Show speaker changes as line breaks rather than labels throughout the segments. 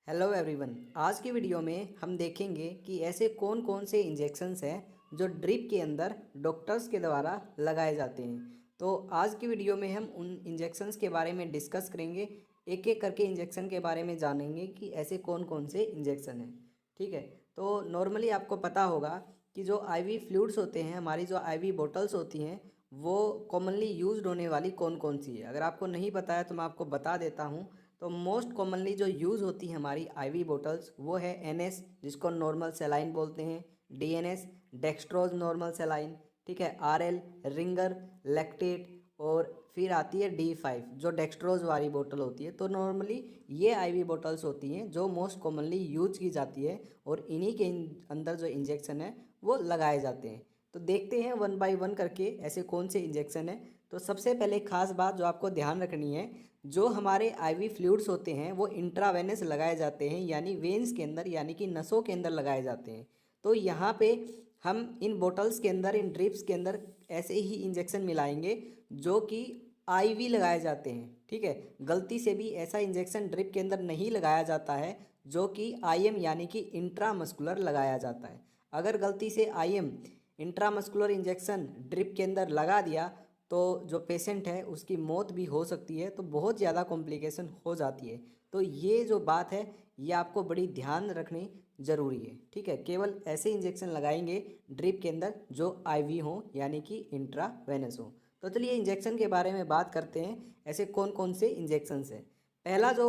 Hello everyone. आज की video में हम देखेंगे कि ऐसे कौन कौन से इंजेक्शन्स हैं जो ड्रिप के अंदर डॉक्टर्स के द्वारा लगाए जाते हैं। तो आज की वीडियो में हम उन इंजेक्शन्स के बारे में डिस्कस करेंगे, एक एक करके इंजेक्शन के बारे में जानेंगे कि ऐसे कौन कौन से इंजेक्शन हैं। ठीक है, तो नॉर्मली आपको पता होगा कि जो आईवी फ्लूइड्स होते हैं, हमारी जो आईवी बोटल्स होती हैं, वो कॉमनली यूज्ड होने वाली कौन कौन सी है। अगर आपको नहीं पता है तो मैं आपको बता देता हूँ। तो मोस्ट कॉमनली जो यूज़ होती है हमारी आईवी बोटल्स वो है एनएस, जिसको नॉर्मल सेलाइन बोलते हैं, डीएनएस डेक्सट्रोज नॉर्मल सेलाइन, ठीक है, आरएल रिंगर लैक्टेट, और फिर आती है डी5 जो डेक्सट्रोज वाली बोतल होती है। तो नॉर्मली ये आईवी बोटल्स होती हैं जो मोस्ट कॉमनली यूज की जाती है और इन्हीं के अंदर जो इंजेक्शन है वो लगाए जाते हैं। तो देखते हैं वन बाय वन करके ऐसे कौन से इंजेक्शन है। तो सबसे पहले खास बात जो आपको ध्यान रखनी है, जो हमारे आईवी फ्लूइड्स होते हैं वो इंट्रावेनस लगाए जाते हैं, यानी वेन्स के अंदर यानी कि नसों के अंदर लगाए जाते हैं। तो यहाँ पे हम इन बोटल्स के अंदर, इन ड्रिप्स के अंदर ऐसे ही इंजेक्शन मिलाएंगे जो कि आईवी लगाए जाते हैं। ठीक है, गलती से भी ऐसा इंजेक्शन ड्रिप के अंदर नहीं लगाया जाता है जो कि आईएम यानी कि इंट्रामस्कुलर लगाया जाता है। अगर गलती से आईएम इंट्रामस्कुलर इंजेक्शन ड्रिप के अंदर लगा दिया तो जो पेशेंट है उसकी मौत भी हो सकती है, तो बहुत ज़्यादा कॉम्प्लिकेशन हो जाती है। तो ये जो बात है ये आपको बड़ी ध्यान रखनी ज़रूरी है। ठीक है, केवल ऐसे इंजेक्शन लगाएंगे ड्रिप के अंदर जो आईवी हो यानी कि इंट्रावेनस हो। तो चलिए इंजेक्शन के बारे में बात करते हैं, ऐसे कौन कौन से इंजेक्शन्स हैं। पहला जो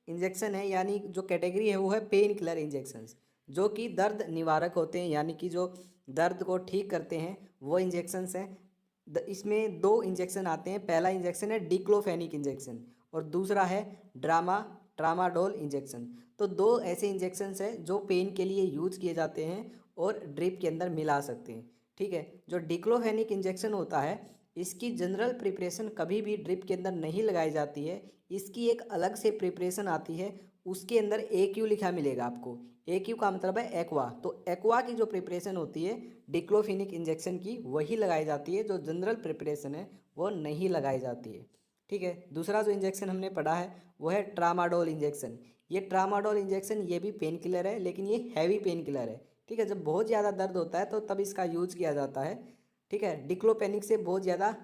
इंजेक्शन है यानी जो कैटेगरी है वो है पेन किलर इंजेक्शंस, जो कि दर्द निवारक होते हैं, यानी कि जो दर्द को ठीक करते हैं वो इंजेक्शंस हैं। इसमें दो इंजेक्शन आते हैं। पहला इंजेक्शन है डिक्लोफेनिक इंजेक्शन और दूसरा है ट्रामाडोल इंजेक्शन। तो दो ऐसे इंजेक्शन्स हैं जो पेन के लिए यूज किए जाते हैं और ड्रिप के अंदर मिला सकते हैं। ठीक है, जो डिक्लोफेनिक इंजेक्शन होता है इसकी जनरल प्रिपरेशन कभी भी ड्रिप के अंदर नहीं लगाई जाती है। इसकी एक अलग से प्रिपरेशन आती है, उसके अंदर ए क्यू लिखा मिलेगा आपको। ए क्यू का मतलब है एक्वा। तो एक्वा की जो प्रिपरेशन होती है डिक्लोफेनिक इंजेक्शन की वही लगाई जाती है, जो जनरल प्रिपरेशन है वो नहीं लगाई जाती है। ठीक है, दूसरा जो इंजेक्शन हमने पढ़ा है वो है ट्रामाडोल इंजेक्शन। ये ट्रामाडोल इंजेक्शन ये भी पेन किलर है, लेकिन ये हैवी पेन किलर है। ठीक है, जब बहुत ज़्यादा दर्द होता है तो तब इसका यूज किया जाता है। ठीक है, डिक्लोफेनिक से बहुत ज़्यादा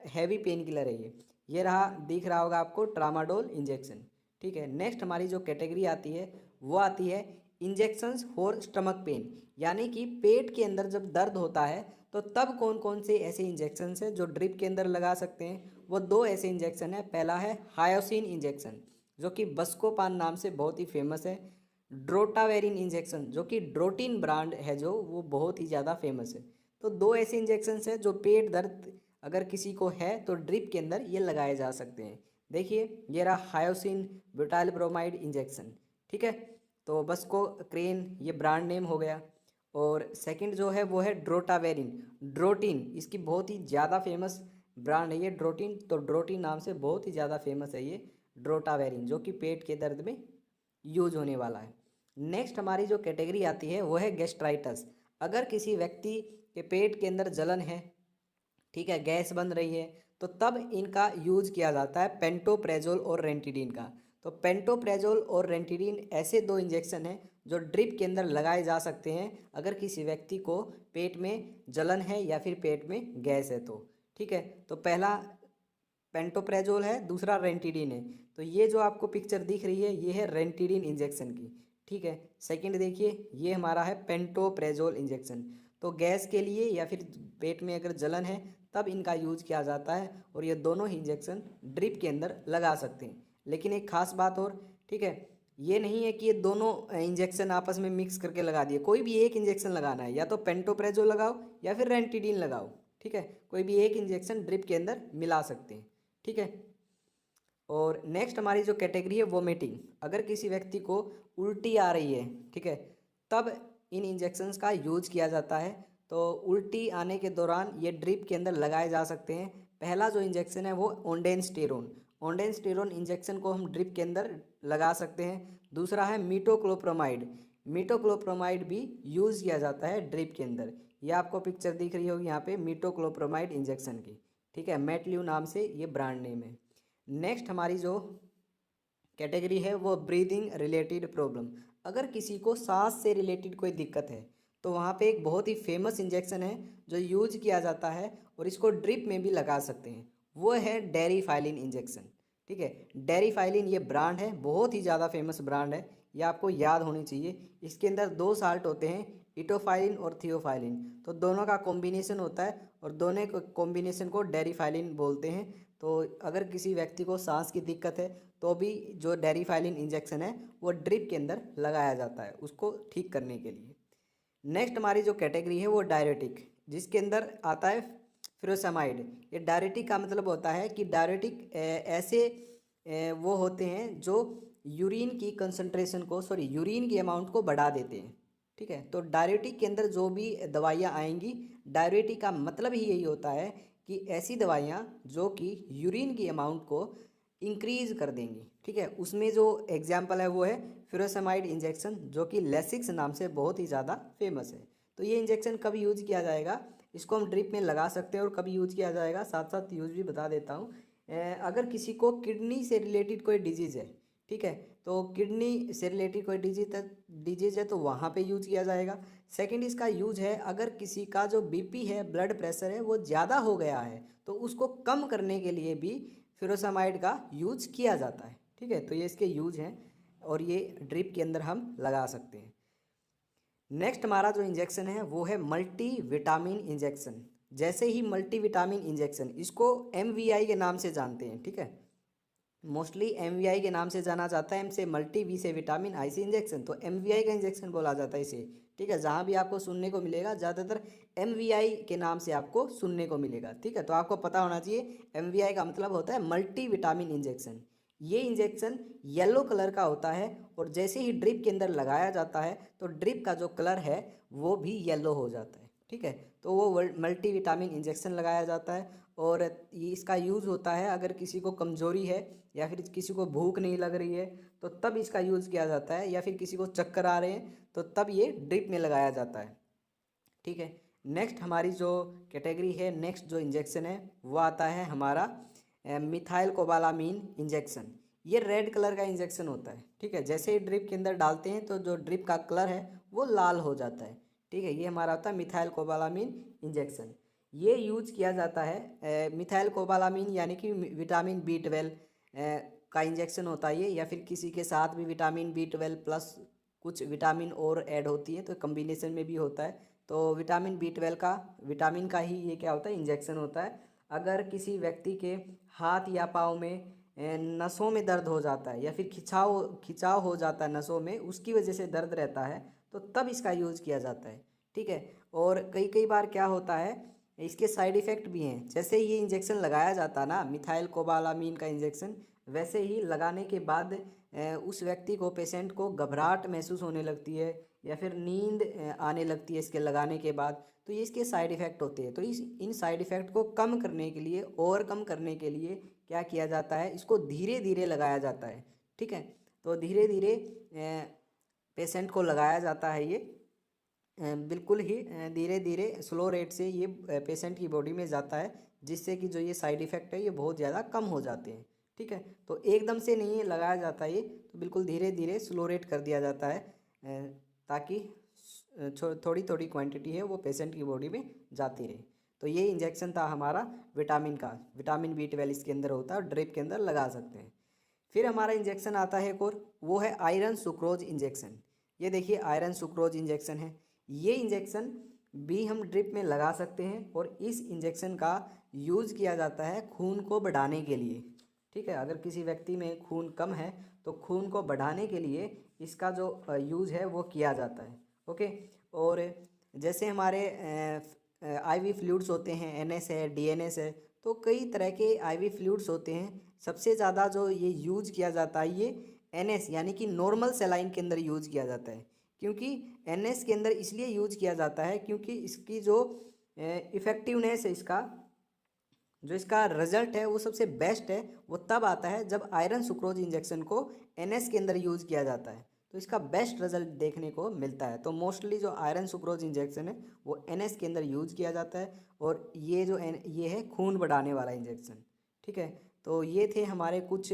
हैवी पेन किलर है ये रहा, दिख रहा होगा आपको ट्रामाडोल इंजेक्शन। ठीक है, नेक्स्ट हमारी जो कैटेगरी आती है वो आती है इंजेक्शंस फॉर स्टमक पेन, यानी कि पेट के अंदर जब दर्द होता है तो तब कौन कौन से ऐसे इंजेक्शंस हैं जो ड्रिप के अंदर लगा सकते हैं। वो दो ऐसे इंजेक्शन है। पहला है हायोसिन इंजेक्शन जो कि बस्कोपान नाम से बहुत ही फेमस है। ड्रोटावेरिन इंजेक्शन जो कि ड्रोटिन ब्रांड है, जो वो बहुत ही ज़्यादा फेमस है। तो दो ऐसे इंजेक्शंस हैं जो पेट दर्द अगर किसी को है तो ड्रिप के अंदर ये लगाए जा सकते हैं। देखिए ये रहा हायोसिन ब्यूटाइल ब्रोमाइड इंजेक्शन। ठीक है, तो बस को क्रेन ये ब्रांड नेम हो गया। और सेकंड जो है वो है ड्रोटावेरिन, ड्रोटिन इसकी बहुत ही ज़्यादा फेमस ब्रांड है ये ड्रोटिन। तो ड्रोटिन नाम से बहुत ही ज़्यादा फेमस है ये ड्रोटावेरिन, जो कि पेट के दर्द में यूज होने वाला है। नेक्स्ट हमारी जो कैटेगरी आती है वो है गैस्ट्राइटस। अगर किसी व्यक्ति के पेट के अंदर जलन है, ठीक है, गैस बन रही है, तो तब इनका यूज किया जाता है पेंटोप्रेजोल और रेंटिडीन का। तो पेंटोप्रेजोल और रेंटिडीन ऐसे दो इंजेक्शन हैं जो ड्रिप के अंदर लगाए जा सकते हैं अगर किसी व्यक्ति को पेट में जलन है या फिर पेट में गैस है तो। ठीक है, तो पहला पेंटोप्रेजोल है, दूसरा रेंटिडीन है। तो ये जो आपको पिक्चर दिख रही है ये है रेंटिडीन इंजेक्शन की। ठीक है, सेकंड देखिए ये हमारा है पेंटोप्रेजोल इंजेक्शन। तो गैस के लिए या फिर पेट में अगर जलन है तब इनका यूज किया जाता है और ये दोनों ही इंजेक्शन ड्रिप के अंदर लगा सकते हैं। लेकिन एक खास बात और, ठीक है, ये नहीं है कि ये दोनों इंजेक्शन आपस में मिक्स करके लगा दिए। कोई भी एक इंजेक्शन लगाना है, या तो पेंटोप्रेजोल लगाओ या फिर रेंटिडीन लगाओ। ठीक है, कोई भी एक इंजेक्शन ड्रिप के अंदर मिला सकते हैं। ठीक है, और नेक्स्ट हमारी जो कैटेगरी है वोमिटिंग। अगर किसी व्यक्ति को उल्टी आ रही है, ठीक है, तब इन इंजेक्शंस का यूज किया जाता है। तो उल्टी आने के दौरान ये ड्रिप के अंदर लगाए जा सकते हैं। पहला जो इंजेक्शन है वो ओंडेनस्टेरोन, ओंडेनस्टेरोन इंजेक्शन को हम ड्रिप के अंदर लगा सकते हैं। दूसरा है मीटोक्लोप्रोमाइड, मीटोक्लोप्रोमाइड भी यूज़ किया जाता है ड्रिप के अंदर। ये आपको पिक्चर दिख रही होगी यहाँ पे मीटोक्लोप्रोमाइड इंजेक्शन की। ठीक है, मेटल्यू नाम से ये ब्रांड नेम है। नेक्स्ट हमारी जो कैटेगरी है वो ब्रीदिंग रिलेटेड प्रॉब्लम। अगर किसी को सांस से रिलेटेड कोई दिक्कत है तो वहाँ पे एक बहुत ही फेमस इंजेक्शन है जो यूज किया जाता है और इसको ड्रिप में भी लगा सकते हैं, वो है डेरिफाइलिन इंजेक्शन। ठीक है, डेरिफाइलिन ये ब्रांड है, बहुत ही ज़्यादा फेमस ब्रांड है, ये आपको याद होनी चाहिए। इसके अंदर दो साल्ट होते हैं, इटोफाइलिन और थियोफाइलिन, तो दोनों का कॉम्बिनेशन होता है और दोनों कॉम्बिनेशन को डेरिफाइलिन बोलते हैं। तो अगर किसी व्यक्ति को सांस की दिक्कत है तो भी जो डेरिफाइलिन इंजेक्शन है वो ड्रिप के अंदर लगाया जाता है उसको ठीक करने के लिए। नेक्स्ट हमारी जो कैटेगरी है वो डायरेटिक, जिसके अंदर आता है फ्यूरोसेमाइड। ये डायरेटिक का मतलब होता है कि डायरेटिक ऐसे वो होते हैं जो यूरिन की कंसंट्रेशन को यूरिन की अमाउंट को बढ़ा देते हैं। ठीक है, तो डायरेटिक के अंदर जो भी दवाइयाँ आएंगी, डायरेटिक का मतलब ही यही होता है कि ऐसी दवाइयाँ जो कि यूरिन की अमाउंट को इंक्रीज कर देंगी। ठीक है, उसमें जो एग्जाम्पल है वो है फ्यूरोसेमाइड इंजेक्शन, जो कि लेसिक्स नाम से बहुत ही ज़्यादा फेमस है। तो ये इंजेक्शन कब यूज किया जाएगा, इसको हम ड्रिप में लगा सकते हैं और कभी यूज किया जाएगा, साथ साथ यूज भी बता देता हूँ। अगर किसी को किडनी से रिलेटेड कोई डिजीज़ है, ठीक है, तो किडनी से रिलेटेड कोई डिजीज़ है तो वहाँ पे यूज किया जाएगा। सेकंड इसका यूज है अगर किसी का जो बीपी है, ब्लड प्रेशर है, वो ज़्यादा हो गया है तो उसको कम करने के लिए भी फ्यूरोसेमाइड का यूज किया जाता है। ठीक है, तो ये इसके यूज हैं और ये ड्रिप के अंदर हम लगा सकते हैं। नेक्स्ट हमारा जो इंजेक्शन है वो है मल्टी विटामिन इंजेक्शन। जैसे ही मल्टी विटामिन इंजेक्शन, इसको MVI के नाम से जानते हैं। ठीक है, मोस्टली MVI के नाम से जाना जाता है, M से मल्टी, V से विटामिन, I से इंजेक्शन, तो MVI का इंजेक्शन बोला जाता है इसे। ठीक है, जहाँ भी आपको सुनने को मिलेगा ज़्यादातर MVI के नाम से आपको सुनने को मिलेगा। ठीक है, तो आपको पता होना चाहिए MVI का मतलब होता है मल्टी विटामिन इंजेक्शन। ये इंजेक्शन येलो कलर का होता है और जैसे ही ड्रिप के अंदर लगाया जाता है तो ड्रिप का जो कलर है वो भी येलो हो जाता है। ठीक है, तो वो मल्टी विटामिन इंजेक्शन लगाया जाता है और ये इसका यूज़ होता है अगर किसी को कमज़ोरी है या फिर किसी को भूख नहीं लग रही है तो तब इसका यूज़ किया जाता है, या फिर किसी को चक्कर आ रहे हैं तो तब ये ड्रिप में लगाया जाता है। ठीक है, नेक्स्ट हमारी जो कैटेगरी है, नेक्स्ट जो इंजेक्शन है वो आता है हमारा मिथाइल कोबालामीन इंजेक्शन। ये रेड कलर का इंजेक्शन होता है। ठीक है, जैसे ही ड्रिप के अंदर डालते हैं तो जो ड्रिप का कलर है वो लाल हो जाता है। ठीक है, ये हमारा होता है मिथाइल कोबालामीन इंजेक्शन। ये यूज किया जाता है मिथाइल कोबालामीन यानी कि विटामिन B12 का इंजेक्शन होता है ये, या फिर किसी के साथ भी विटामिन B12 प्लस कुछ विटामिन और ऐड होती है तो कम्बिनेशन में भी होता है। तो विटामिन का ही ये क्या होता है, इंजेक्शन होता है। अगर किसी व्यक्ति के हाथ या पाँव में नसों में दर्द हो जाता है या फिर खिंचाव हो जाता है नसों में, उसकी वजह से दर्द रहता है तो तब इसका यूज़ किया जाता है। ठीक है, और कई कई बार क्या होता है, इसके साइड इफ़ेक्ट भी हैं। जैसे ये इंजेक्शन लगाया जाता है ना मिथाइल कोबालामीन का इंजेक्शन, वैसे ही लगाने के बाद उस व्यक्ति को, पेशेंट को घबराहट महसूस होने लगती है या फिर नींद आने लगती है इसके लगाने के बाद। तो ये इसके साइड इफ़ेक्ट होते हैं। तो इन साइड इफ़ेक्ट को कम करने के लिए, ओवरकम करने के लिए क्या किया जाता है, इसको धीरे धीरे लगाया जाता है। ठीक है, तो धीरे धीरे पेशेंट को लगाया जाता है ये, बिल्कुल ही धीरे धीरे स्लो रेट से ये पेशेंट की बॉडी में जाता है, जिससे कि जो ये साइड इफ़ेक्ट है ये बहुत ज़्यादा कम हो जाते हैं। ठीक है, तो एकदम से नहीं लगाया जाता ये, तो बिल्कुल धीरे धीरे स्लो रेट कर दिया जाता है ताकि थोड़ी थोड़ी क्वांटिटी है वो पेशेंट की बॉडी में जाती रहे। तो ये इंजेक्शन था हमारा विटामिन का, विटामिन B12 इसके अंदर होता है और ड्रिप के अंदर लगा सकते हैं। फिर हमारा इंजेक्शन आता है एक और, वो है आयरन सुक्रोज इंजेक्शन। ये देखिए आयरन सुक्रोज इंजेक्शन है। ये इंजेक्शन भी हम ड्रिप में लगा सकते हैं और इस इंजेक्शन का यूज़ किया जाता है खून को बढ़ाने के लिए। ठीक है, अगर किसी व्यक्ति में खून कम है तो खून को बढ़ाने के लिए इसका जो यूज़ है वो किया जाता है। ओके, और जैसे हमारे IV फ्लूइड्स होते हैं, NS है, DNS है, तो कई तरह के IV फ्लूइड्स होते हैं। सबसे ज़्यादा जो ये यूज़ किया जाता है ये NS यानी कि नॉर्मल सेलाइन के अंदर यूज़ किया जाता है। क्योंकि NS के अंदर इसलिए यूज़ किया जाता है क्योंकि इसकी जो इफ़ेक्टिवनेस है, इसका रिजल्ट है वो सबसे बेस्ट है, वो तब आता है जब आयरन सुक्रोज इंजेक्शन को NS के अंदर यूज़ किया जाता है, तो इसका बेस्ट रिजल्ट देखने को मिलता है। तो मोस्टली जो आयरन सुक्रोज इंजेक्शन है वो NS के अंदर यूज़ किया जाता है और ये जो ये है खून बढ़ाने वाला इंजेक्शन। ठीक है, तो ये थे हमारे कुछ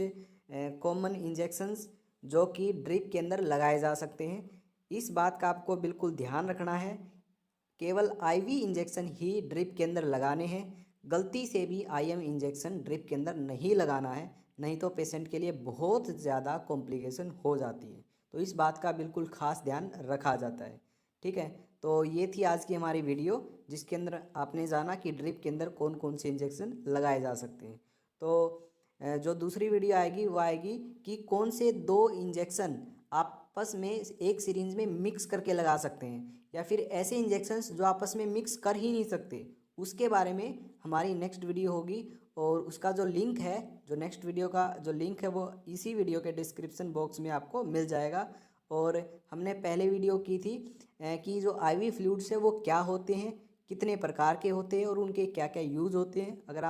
कॉमन इंजेक्शंस जो कि ड्रिप के अंदर लगाए जा सकते हैं। इस बात का आपको बिल्कुल ध्यान रखना है, केवल आईवी इंजेक्शन ही ड्रिप के अंदर लगाने हैं। गलती से भी आईएम इंजेक्शन ड्रिप के अंदर नहीं लगाना है, नहीं तो पेशेंट के लिए बहुत ज़्यादा कॉम्प्लिकेशन हो जाती है। तो इस बात का बिल्कुल खास ध्यान रखा जाता है। ठीक है, तो ये थी आज की हमारी वीडियो, जिसके अंदर आपने जाना कि ड्रिप के अंदर कौन कौन से इंजेक्शन लगाए जा सकते हैं। तो जो दूसरी वीडियो आएगी वो आएगी कि कौन से दो इंजेक्शन आपस में एक सिरिंज में मिक्स करके लगा सकते हैं, या फिर ऐसे इंजेक्शंस जो आपस में मिक्स कर ही नहीं सकते, उसके बारे में हमारी नेक्स्ट वीडियो होगी। और उसका जो लिंक है, जो नेक्स्ट वीडियो का जो लिंक है वो इसी वीडियो के डिस्क्रिप्शन बॉक्स में आपको मिल जाएगा। और हमने पहले वीडियो की थी कि जो आईवी फ्लूइड्स है वो क्या होते हैं, कितने प्रकार के होते हैं और उनके क्या क्या यूज़ होते हैं। अगर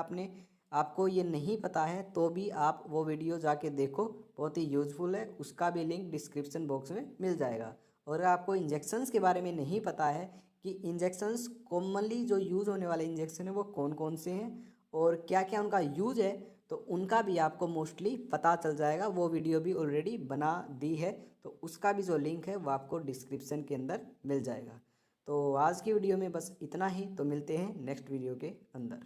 आपको ये नहीं पता है तो भी आप वो वीडियो जाके देखो, बहुत ही यूज़फुल है। उसका भी लिंक डिस्क्रिप्शन बॉक्स में मिल जाएगा। और अगर आपको इंजेक्शंस के बारे में नहीं पता है कि इंजेक्शंस कॉमनली जो यूज़ होने वाले इंजेक्शन है वो कौन कौन से हैं और क्या क्या उनका यूज़ है, तो उनका भी आपको मोस्टली पता चल जाएगा। वो वीडियो भी ऑलरेडी बना दी है, तो उसका भी जो लिंक है वो आपको डिस्क्रिप्शन के अंदर मिल जाएगा। तो आज की वीडियो में बस इतना ही, तो मिलते हैं नेक्स्ट वीडियो के अंदर।